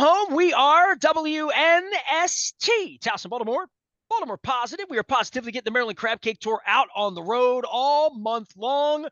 home. We are WNST, Towson, Baltimore. Baltimore Positive. We are positively getting the Maryland Crab Cake Tour out on the road all month long.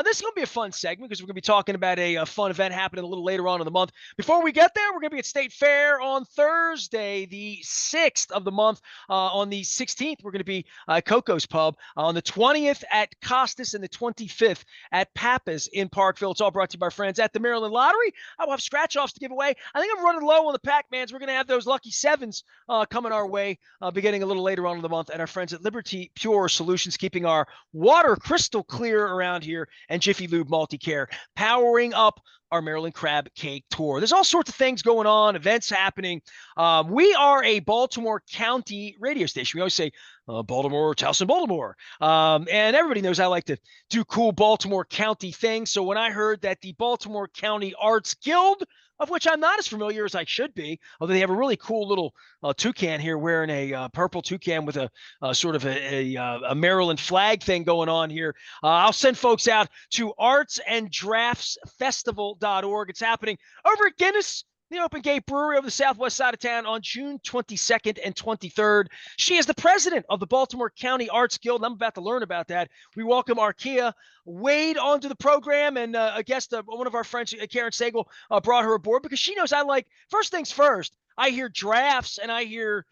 This is going to be a fun segment because we're going to be talking about a fun event happening a little later on in the month. Before we get there, we're going to be at State Fair on Thursday, the 6th of the month. On the 16th, we're going to be at Coco's Pub. On the 20th at Costas and the 25th at Pappas in Parkville. It's all brought to you by our friends at the Maryland Lottery. I will have scratch-offs to give away. I think I'm running low on the Pac-Mans. We're going to have those lucky sevens coming our way beginning a little later on in the month. And our friends at Liberty Pure Solutions keeping our water crystal clear around here, and Jiffy Lube Multicare powering up our Maryland Crab Cake Tour. There's all sorts of things going on, events happening. We are a Baltimore County radio station. We always say Baltimore, Towson, Baltimore. And everybody knows I like to do cool Baltimore County things. So when I heard that the Baltimore County Arts Guild, of which I'm not as familiar as I should be, although they have a really cool little toucan here wearing a purple toucan with a sort of a Maryland flag thing going on here. I'll send folks out to artsanddraftsfestival.org. It's happening over at Guinness, the Open Gate Brewery over the southwest side of town on June 22nd and 23rd. She is the president of the Baltimore County Arts Guild, and I'm about to learn about that. We welcome Arkia Wade onto the program, and a guest, one of our friends, Karen Sagal, brought her aboard because she knows I like, first things first, I hear drafts, and I hear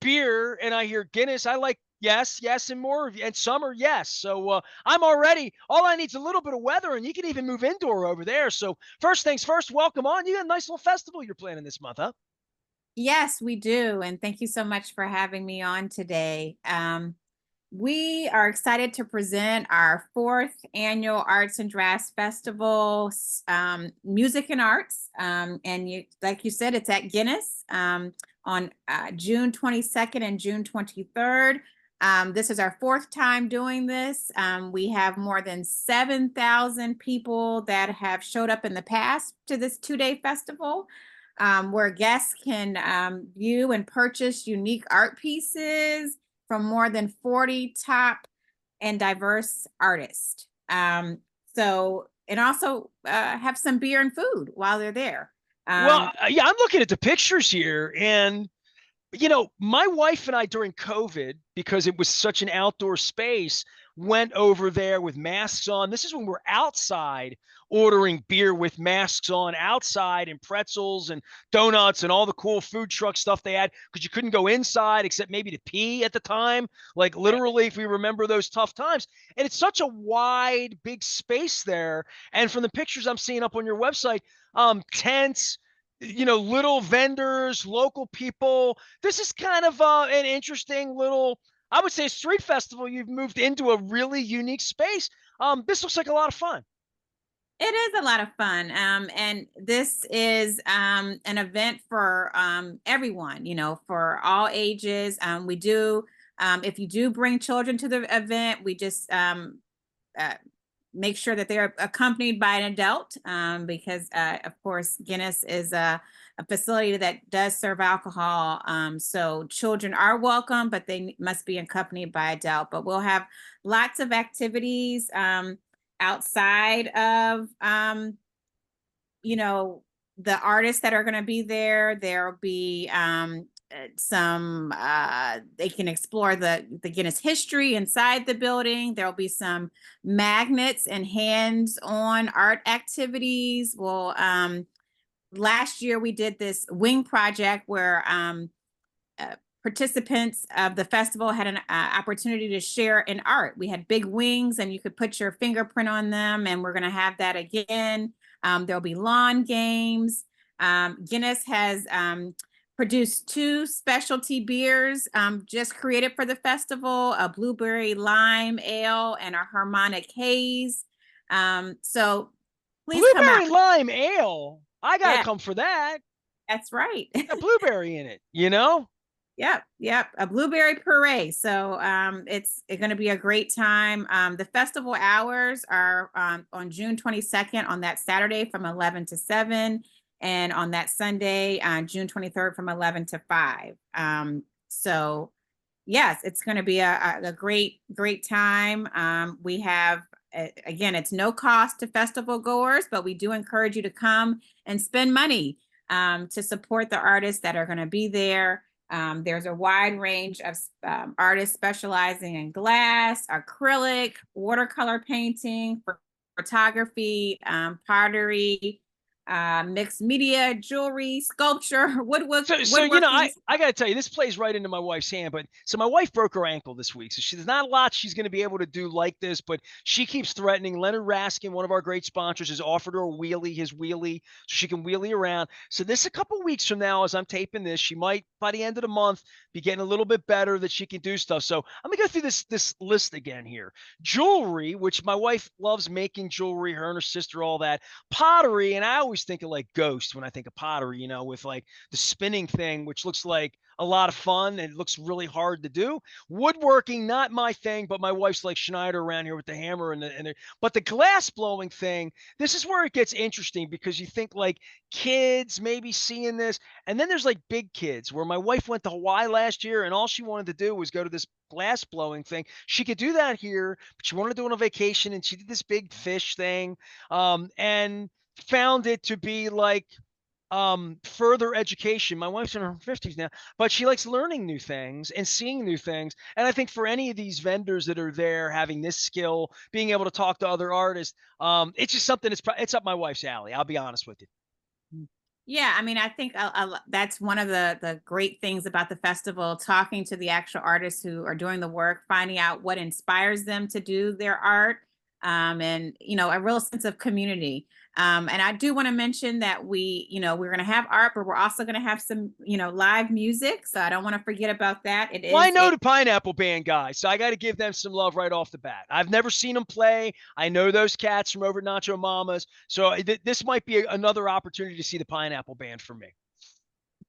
beer, and I hear Guinness. I like yes, and more, and summer, yes. So I'm already, all I need is a little bit of weather, and you can even move indoor over there. So first things first, welcome on. You got a nice little festival you're planning this month, huh? Yes, we do. And thank you so much for having me on today. We are excited to present our fourth annual Arts and Drafts Festival, Music and Arts. And like you said, it's at Guinness on June 22nd and June 23rd. This is our fourth time doing this. We have more than 7,000 people that have showed up in the past to this two-day festival, where guests can view and purchase unique art pieces from more than 40 top and diverse artists. And also have some beer and food while they're there. Well, yeah, I'm looking at the pictures here, and my wife and I during COVID, because it was such an outdoor space, went over there with masks on. This is when we're outside ordering beer with masks on outside, and pretzels and donuts and all the cool food truck stuff they had, because you couldn't go inside except maybe to pee at the time, like literally, if we remember those tough times. And it's such a wide, big space there. And from the pictures I'm seeing up on your website, tents, little vendors, local people. This is kind of an interesting little, I would say, street festival. You've moved into a really unique space. This looks like a lot of fun. It is a lot of fun. And this is an event for everyone, for all ages. We do, if you do bring children to the event, we just make sure that they're accompanied by an adult, because of course, Guinness is a facility that does serve alcohol. So children are welcome, but they must be accompanied by adult. But we'll have lots of activities outside of, the artists that are going to be there. There'll be some they can explore the Guinness history inside the building. There'll be some magnets and hands-on art activities. Well, last year we did this wing project where participants of the festival had an opportunity to share in art. We had big wings and you could put your fingerprint on them, and we're going to have that again. There'll be lawn games. Guinness has produced 2 specialty beers just created for the festival, a blueberry lime ale and a harmonic haze. So please come out. Blueberry lime ale. I got to come for that. That's right. A blueberry in it, Yep. A blueberry puree. So it's going to be a great time. The festival hours are on June 22nd on that Saturday from 11 to 7. And on that Sunday, June 23rd from 11 to 5. So yes, it's going to be a great time. We have, again, it's no cost to festival goers, but we do encourage you to come and spend money. to support the artists that are going to be there. There's a wide range of artists specializing in glass, acrylic, watercolor painting, photography, pottery, mixed media, jewelry, sculpture, So you know, woodworking. I got to tell you, this plays right into my wife's hand. But so my wife broke her ankle this week, so there's not a lot she's going to be able to do like this. But she keeps threatening. Leonard Raskin, one of our great sponsors, has offered her a wheelie, his wheelie, so she can wheelie around. So this a couple weeks from now, as I'm taping this, she might by the end of the month be getting a little bit better that she can do stuff. So I'm gonna go through this list again here. Jewelry, which my wife loves making jewelry, her and her sister, all that. Pottery, and I always think of like Ghost when I think of pottery, you know, with like the spinning thing, which looks like a lot of fun and it looks really hard to do. Woodworking, not my thing, but my wife's like Schneider around here with the hammer but the glass blowing thing, this is where it gets interesting because you think like kids maybe seeing this, and then there's like big kids where my wife went to Hawaii last year and all she wanted to do was go to this glass blowing thing. She could do that here, but she wanted to do it on a vacation and she did this big fish thing, and found it to be like further education. My wife's in her 50s now, but she likes learning new things and seeing new things. And I think for any of these vendors that are there having this skill, being able to talk to other artists, it's just something it's up my wife's alley. I'll be honest with you. Yeah, I mean, I think that's one of the great things about the festival, talking to the actual artists who are doing the work, finding out what inspires them to do their art, and a real sense of community. And I do want to mention that we're going to have art, but we're also going to have some live music. So I don't want to forget about that. It Well, I is know a the Pineapple Band guys, so I got to give them some love right off the bat. I've never seen them play. I know those cats from over at Nacho Mama's, so this might be another opportunity to see the Pineapple Band for me.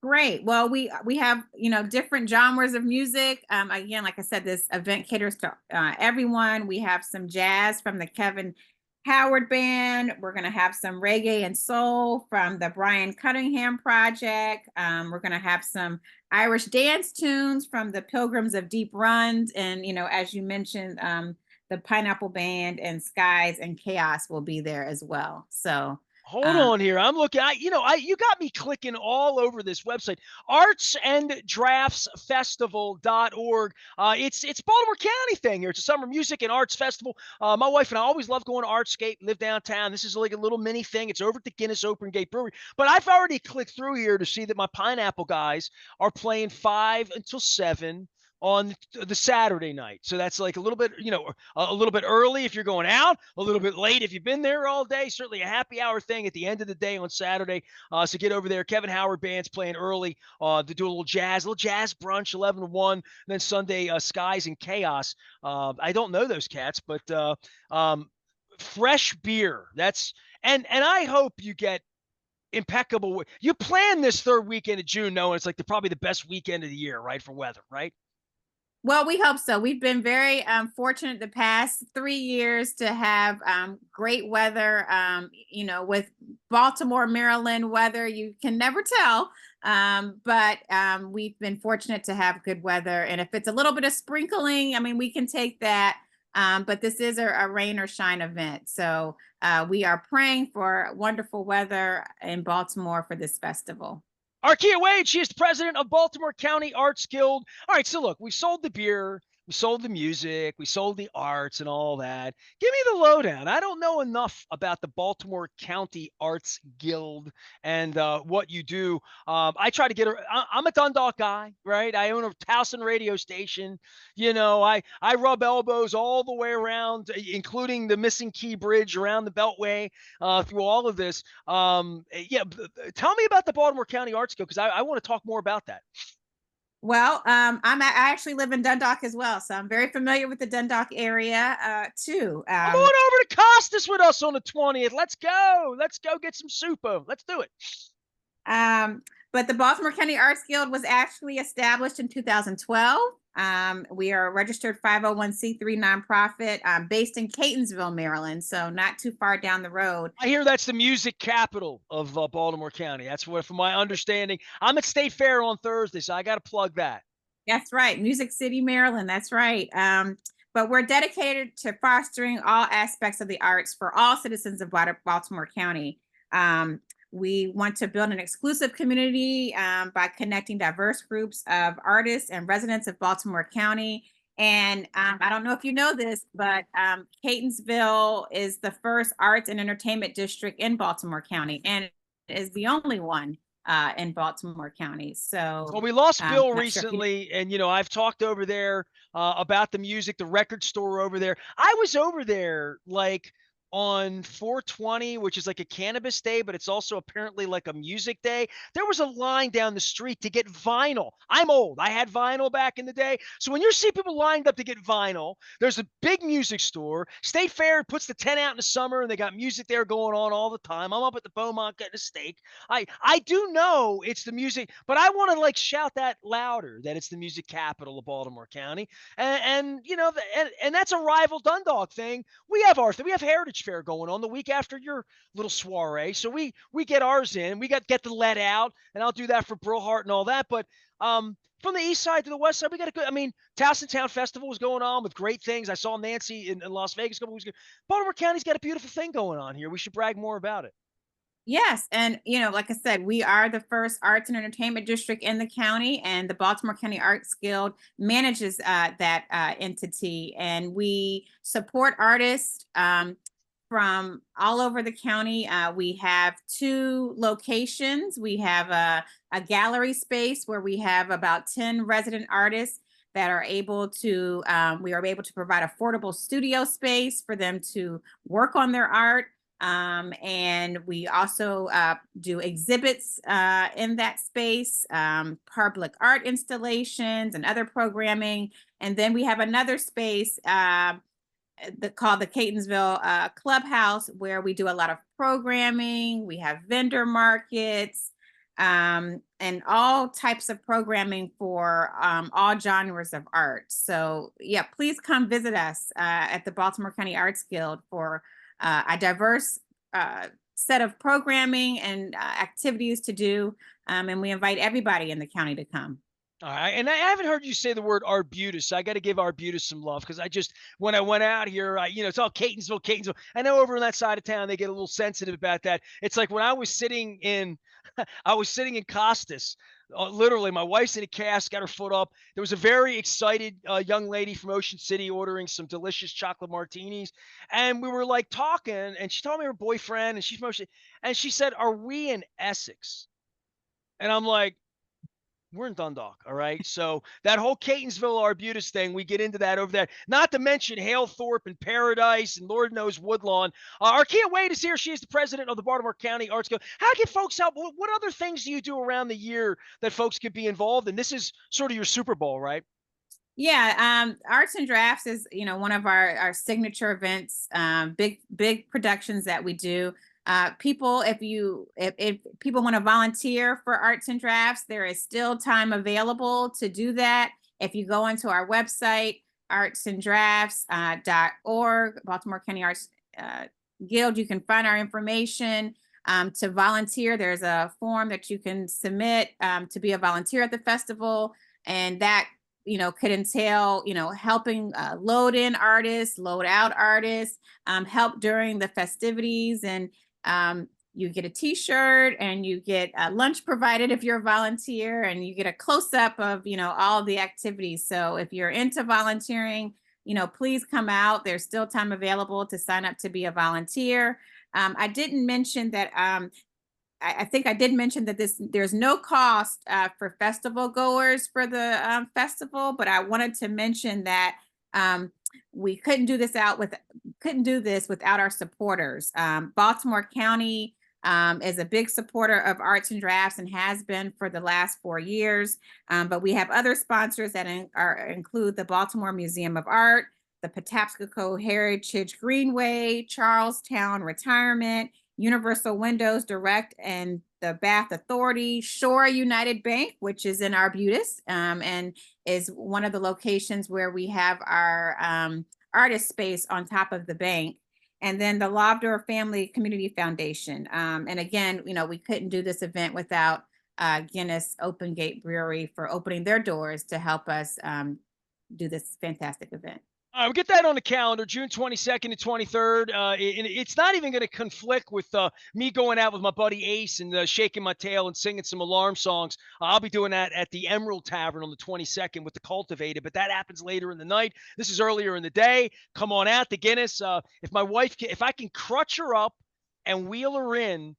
Great. Well, we have different genres of music. Again, like I said, this event caters to everyone. We have some jazz from the Kevin Howard Band. We're going to have some reggae and soul from the Brian Cunningham Project. We're going to have some Irish dance tunes from the Pilgrims of Deep Runs, and as you mentioned, the Pineapple Band and Skies and Chaos will be there as well. So. Hold on here. I'm looking. You got me clicking all over this website, artsanddraftsfestival.org. It's Baltimore County thing here. It's a summer music and arts festival. My wife and I always love going to Artscape, live downtown. This is like a little mini thing. It's over at the Guinness Open Gate Brewery. But I've already clicked through here to see that my Pineapple guys are playing 5 until 7 on the Saturday night. So that's like a little bit, a little bit early if you're going out, a little bit late if you've been there all day. Certainly a happy hour thing at the end of the day on Saturday. So get over there. Kevin Howard Band's playing early to do a little jazz brunch, 11 to 1. Then Sunday, Skies and Chaos. I don't know those cats, but fresh beer. And I hope you get impeccable. You plan this third weekend of June, knowing it's like probably the best weekend of the year, right? For weather, right? Well, we hope so. We've been very fortunate the past 3 years to have great weather. With Baltimore, Maryland weather, you can never tell. But we've been fortunate to have good weather. And if it's a little bit of sprinkling, I mean, we can take that. But this is a rain or shine event. So we are praying for wonderful weather in Baltimore for this festival. Arkia Wade, she is the president of Baltimore County Arts Guild. All right, so look, we sold the beer, we sold the music, we sold the arts and all that. Give me the lowdown. I don't know enough about the Baltimore County Arts Guild and what you do. I try to get her. I'm a Dundalk guy, right? I own a Towson radio station. I rub elbows all the way around, including the Missing Key Bridge around the Beltway, through all of this. Tell me about the Baltimore County Arts Guild because I want to talk more about that. Well, I actually live in Dundalk as well, so I'm very familiar with the Dundalk area too. Come on over to Costas with us on the 20th. Let's go. Let's go get some soup. Let's do it. But the Baltimore County Arts Guild was actually established in 2012. We are a registered 501c3 nonprofit based in Catonsville, Maryland, so not too far down the road. I hear that's the music capital of Baltimore County. That's what, from my understanding. I'm at State Fair on Thursday, so I got to plug that. That's right. Music City, Maryland. That's right. But we're dedicated to fostering all aspects of the arts for all citizens of Baltimore County. We want to build an exclusive community by connecting diverse groups of artists and residents of Baltimore County. And I don't know if you know this, but Catonsville is the first arts and entertainment district in Baltimore County, and is the only one in Baltimore County. So, Well, we lost Bill not sure if you. recently, and I've talked over there about the music, the record store over there. I was over there like on 420, which is like a cannabis day, but it's also apparently like a music day. There was a line down the street to get vinyl. I'm old. I had vinyl back in the day. So when you see people lined up to get vinyl, there's a big music store. State Fair puts the tent out in the summer, and they got music there going on all the time. I'm up at the Beaumont getting a steak. I do know it's the music, but I want to like shout that louder that it's the music capital of Baltimore County, and and that's a rival Dundalk thing. We have our thing. We have Heritage Fair going on the week after your little soiree, so we get ours in. We get the let out, and I'll do that for Brillhart and all that. But from the east side to the west side, we got a good. I mean, Towson Town Festival is going on with great things. I saw Nancy in Las Vegas a couple weeks ago. Baltimore County's got a beautiful thing going on here. We should brag more about it. Yes, and like I said, we are the first arts and entertainment district in the county, and the Baltimore County Arts Guild manages that entity, and we support artists from all over the county. We have two locations. We have a gallery space where we have about 10 resident artists that are able to. We are able to provide affordable studio space for them to work on their art. And we also do exhibits in that space, public art installations and other programming. And then we have another space called the Catonsville Clubhouse, where we do a lot of programming. We have vendor markets and all types of programming for all genres of art. So yeah, please come visit us at the Baltimore County Arts Guild for a diverse set of programming and activities to do. And we invite everybody in the county to come. All right, and I haven't heard you say the word Arbutus. So I got to give Arbutus some love because when I went out here, it's all Catonsville, Catonsville. I know over on that side of town they get a little sensitive about that. It's like when I was sitting in, I was sitting in Costas. Literally, my wife's in a cast, got her foot up. There was a very excited young lady from Ocean City ordering some delicious chocolate martinis, and we were like talking, and she told me her boyfriend, and she's from Ocean, and she said, "Are we in Essex?" And I'm like, we're in Dundalk, all right? So that whole Catonsville Arbutus thing, we get into that over there. Not to mention Halethorpe and Paradise and Lord knows Woodlawn. Arkia Wade is here. She is the president of the Baltimore County Arts Guild. How can folks help? What other things do you do around the year that folks could be involved in? This is sort of your Super Bowl, right? Yeah, Arts and Drafts is one of our signature events, big productions that we do. People, if people want to volunteer for Arts and Drafts, there is still time available to do that. If you go onto our website, artsanddrafts.org, Baltimore County Arts Guild, you can find our information. To volunteer, there's a form that you can submit to be a volunteer at the festival, and that could entail, helping load in artists, load out artists, help during the festivities, and you get a t-shirt and you get lunch provided if you're a volunteer, and you get a close-up of, all the activities. So if you're into volunteering, please come out. There's still time available to sign up to be a volunteer. I didn't mention that I think I did mention that there's no cost for festival goers for the festival, but I wanted to mention that we couldn't do this without our supporters. Baltimore County is a big supporter of Arts and Drafts and has been for the last 4 years. But we have other sponsors that include the Baltimore Museum of Art, the Patapsco Heritage Greenway, Charlestown Retirement, Universal Windows Direct, and the Bath Authority, Shore United Bank, which is in Arbutus, and is one of the locations where we have our artist space on top of the bank. And then the Lobdor Family Community Foundation. And again, we couldn't do this event without Guinness Open Gate Brewery for opening their doors to help us do this fantastic event. We'll get that on the calendar, June 22nd and 23rd. It's not even going to conflict with me going out with my buddy Ace and shaking my tail and singing some alarm songs. I'll be doing that at the Emerald Tavern on the 22nd with the Cultivated, but that happens later in the night. This is earlier in the day. Come on out to Guinness. If I can crutch her up and wheel her in,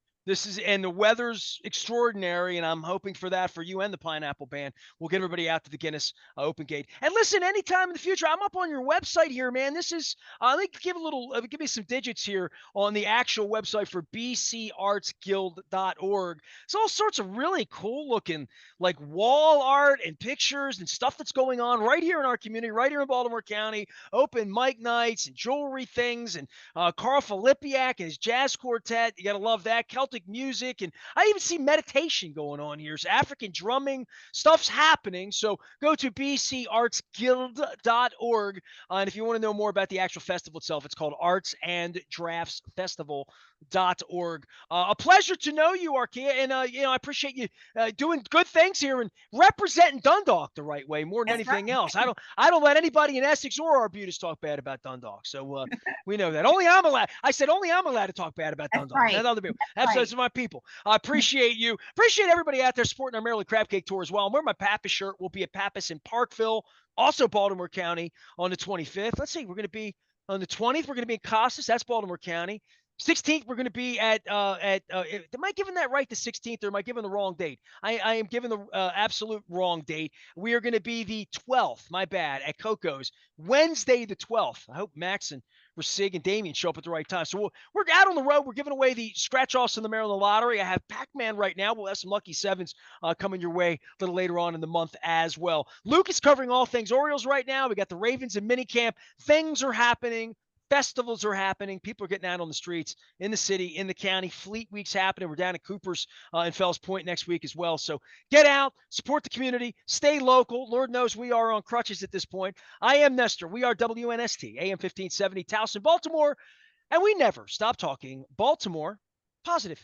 and the weather's extraordinary, and I'm hoping for that for you and the Pineapple Band. We'll get everybody out to the Guinness Open Gate. And listen, anytime in the future, I'm up on your website here, man. This is, let me give me some digits here on the actual website for bcartsguild.org. It's all sorts of really cool looking, like wall art and pictures and stuff that's going on right here in our community, right here in Baltimore County. Open mic nights and jewelry things, and Carl Filipiak and his jazz quartet. You got to love that. Celtic music, and I even see meditation going on here. So African drumming stuff's happening. So go to bcartsguild.org. And if you want to know more about the actual festival itself, it's called Arts and Drafts Festival.org. A pleasure to know you, Arkia, and I appreciate you doing good things here and representing Dundalk the right way more than That's anything right. else. I don't let anybody in Essex or Arbutus talk bad about Dundalk. So we know that. Only I'm allowed. I said only I'm allowed to talk bad about That's Dundalk. right. Not other people. That's right. Those are my people. I appreciate you. Appreciate everybody out there supporting our Maryland Crab Cake Tour as well. I'm wearing my Pappas shirt. We'll be at Pappas in Parkville, also Baltimore County on the 25th. Let's see. We're going to be on the 20th. We're going to be in Costas. That's Baltimore County. 16th, we're going to be am I giving that right, the 16th, or am I giving the wrong date? I am giving the absolute wrong date. We are going to be the 12th, my bad, at Coco's, Wednesday the 12th. I hope Max and Rasig and Damien show up at the right time. So we're out on the road. We're giving away the scratch-offs in the Maryland Lottery. I have Pac-Man right now. We'll have some Lucky Sevens coming your way a little later on in the month as well. Luke is covering all things Orioles right now. We got the Ravens in minicamp. Things are happening. Festivals are happening. People are getting out on the streets in the city, in the county. Fleet Week's happening. We're down at Cooper's in Fells Point next week as well. So get out, support the community, stay local. Lord knows we are on crutches at this point. I am Nestor. We are WNST, AM 1570, Towson, Baltimore. And we never stop talking Baltimore positive.